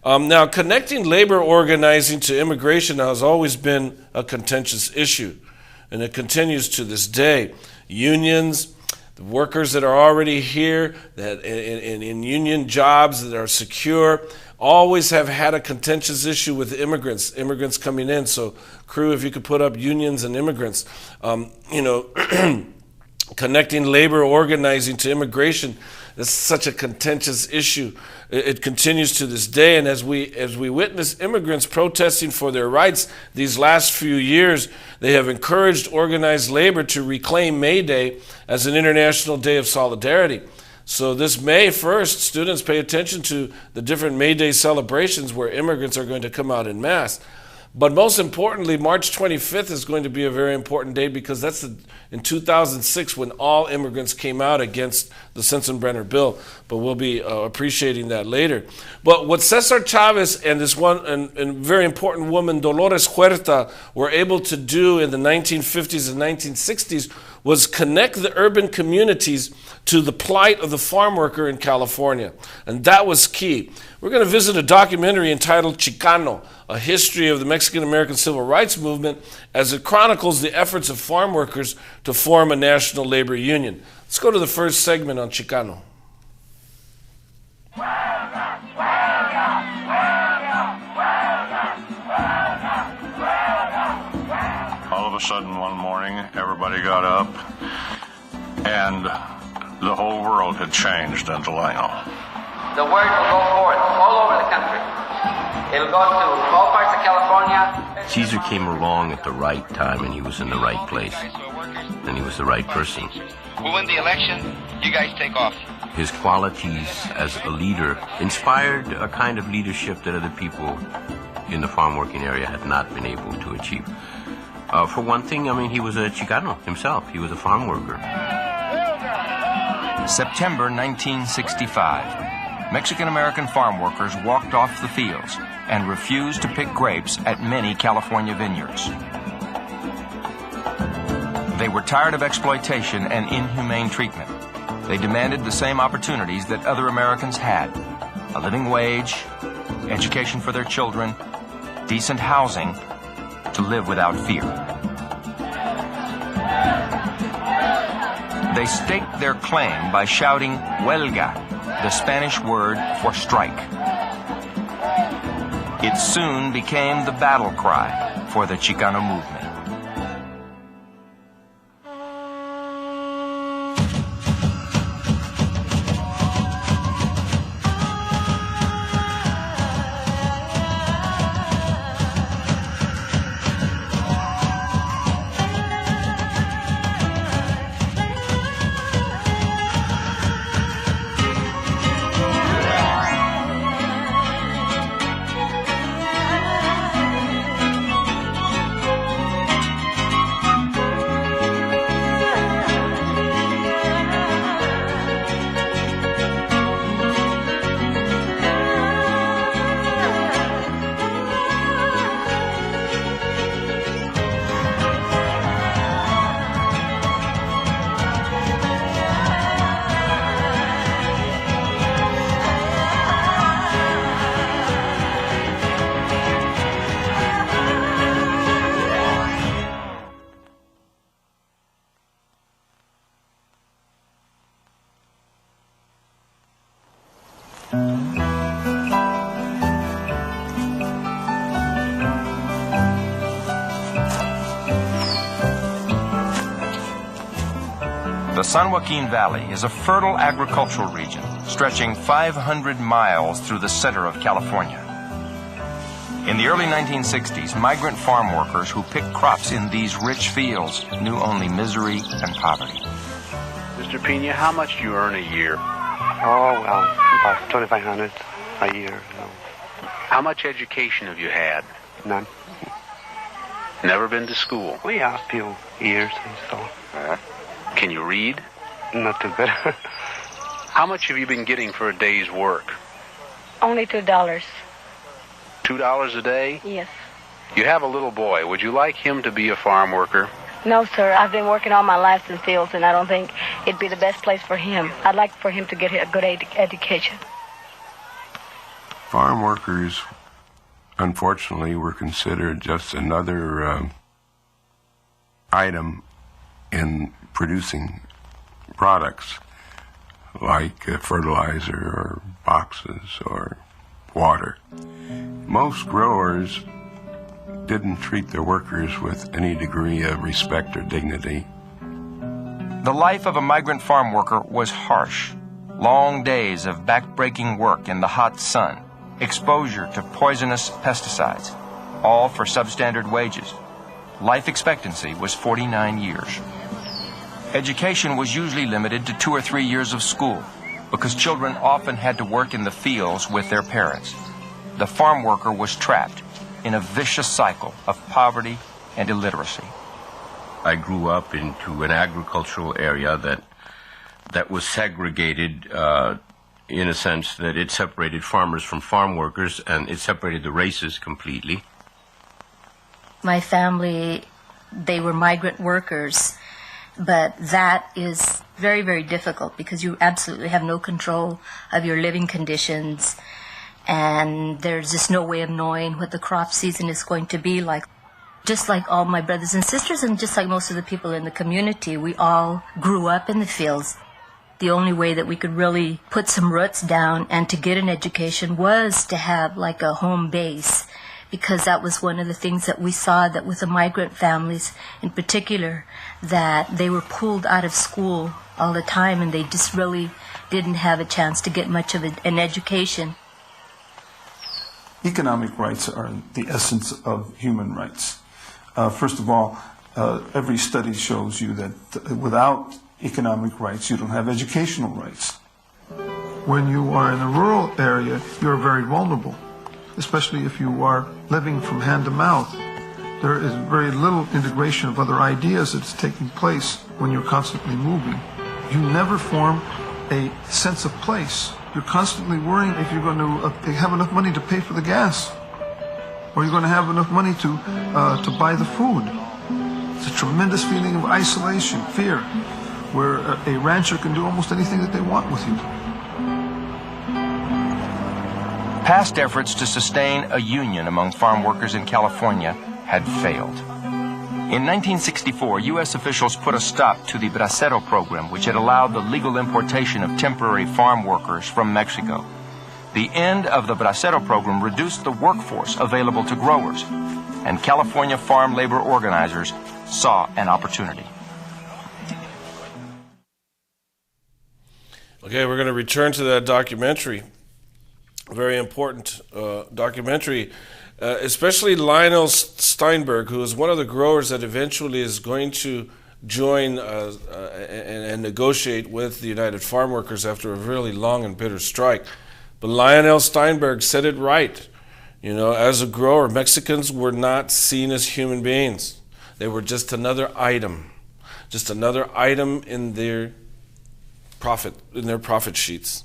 Now, connecting labor organizing to immigration has always been a contentious issue, and it continues to this day. Unions, the workers that are already here, that in union jobs that are secure, always have had a contentious issue with immigrants coming in. So, crew, if you could put up unions and immigrants, connecting labor organizing to immigration is such a contentious issue. It continues to this day, and as we witness immigrants protesting for their rights these last few years, they have encouraged organized labor to reclaim May Day as an international day of solidarity. So this May 1st, students pay attention to the different May Day celebrations where immigrants are going to come out en masse. But most importantly, March 25th is going to be a very important day because that's in 2006 when all immigrants came out against the Sensenbrenner bill. But we'll be appreciating that later. But what Cesar Chavez and this one and very important woman, Dolores Huerta, were able to do in the 1950s and 1960s was connect the urban communities to the plight of the farm worker in California. And that was key. We're going to visit a documentary entitled Chicano, a history of the Mexican-American civil rights movement as it chronicles the efforts of farm workers to form a national labor union. Let's go to the first segment on Chicano. All of a sudden one morning, everybody got up and the whole world had changed in Delano. The word will go forth all over the country. It'll go to all parts of California. Caesar came along at the right time, and he was in the right place, and he was the right person. We'll win the election. You guys take off. His qualities as a leader inspired a kind of leadership that other people in the farm working area had not been able to achieve. For one thing, he was a Chicano himself. He was a farm worker. September 1965. Mexican-American farm workers walked off the fields and refused to pick grapes at many California vineyards. They were tired of exploitation and inhumane treatment. They demanded the same opportunities that other Americans had: a living wage, education for their children, decent housing, to live without fear. They staked their claim by shouting huelga, the Spanish word for strike. It soon became the battle cry for the Chicano movement. The San Joaquin Valley is a fertile agricultural region stretching 500 miles through the center of California. In the early 1960s, migrant farm workers who picked crops in these rich fields knew only misery and poverty. Mr. Pena, how much do you earn a year? Oh, well, about $2,500 a year. How much education have you had? None. Never been to school? Well, yeah, a few years and so. Can you read? Not too good. How much have you been getting for a day's work? Only $2. $2 a day? Yes. You have a little boy. Would you like him to be a farm worker? No, sir. I've been working all my life in fields, and I don't think it'd be the best place for him. I'd like for him to get a good education. Farm workers, unfortunately, were considered just another item in producing products like fertilizer or boxes or water. Most growers didn't treat their workers with any degree of respect or dignity. The life of a migrant farm worker was harsh. Long days of back-breaking work in the hot sun, exposure to poisonous pesticides, all for substandard wages. Life expectancy was 49 years. Education was usually limited to 2 or 3 years of school because children often had to work in the fields with their parents. The farm worker was trapped in a vicious cycle of poverty and illiteracy. I grew up into an agricultural area that was segregated in a sense that it separated farmers from farm workers, and it separated the races completely. My family, they were migrant workers, but that is very, very difficult because you absolutely have no control of your living conditions, and there's just no way of knowing what the crop season is going to be like. Just like all my brothers and sisters, and just like most of the people in the community, we all grew up in the fields. The only way that we could really put some roots down and to get an education was to have like a home base, because that was one of the things that we saw, that with the migrant families in particular, that they were pulled out of school all the time and they just really didn't have a chance to get much of an education. Economic rights are the essence of human rights. First of all, every study shows you that without economic rights, you don't have educational rights. When you are in a rural area, you're very vulnerable, especially if you are living from hand to mouth. There is very little integration of other ideas that's taking place when you're constantly moving. You never form a sense of place. You're constantly worrying if you're going to have enough money to pay for the gas, or you're going to have enough money to buy the food. It's a tremendous feeling of isolation, fear, where a rancher can do almost anything that they want with you. Past efforts to sustain a union among farm workers in California had failed. In 1964, U.S. officials put a stop to the Bracero program, which had allowed the legal importation of temporary farm workers from Mexico. The end of the Bracero program reduced the workforce available to growers, and California farm labor organizers saw an opportunity. Okay, we're going to return to that documentary. Very important documentary, especially Lionel Steinberg, who is one of the growers that eventually is going to join and negotiate with the United Farm Workers after a really long and bitter strike. But Lionel Steinberg said it right. You know, as a grower, Mexicans were not seen as human beings. They were just another item in their profit sheets.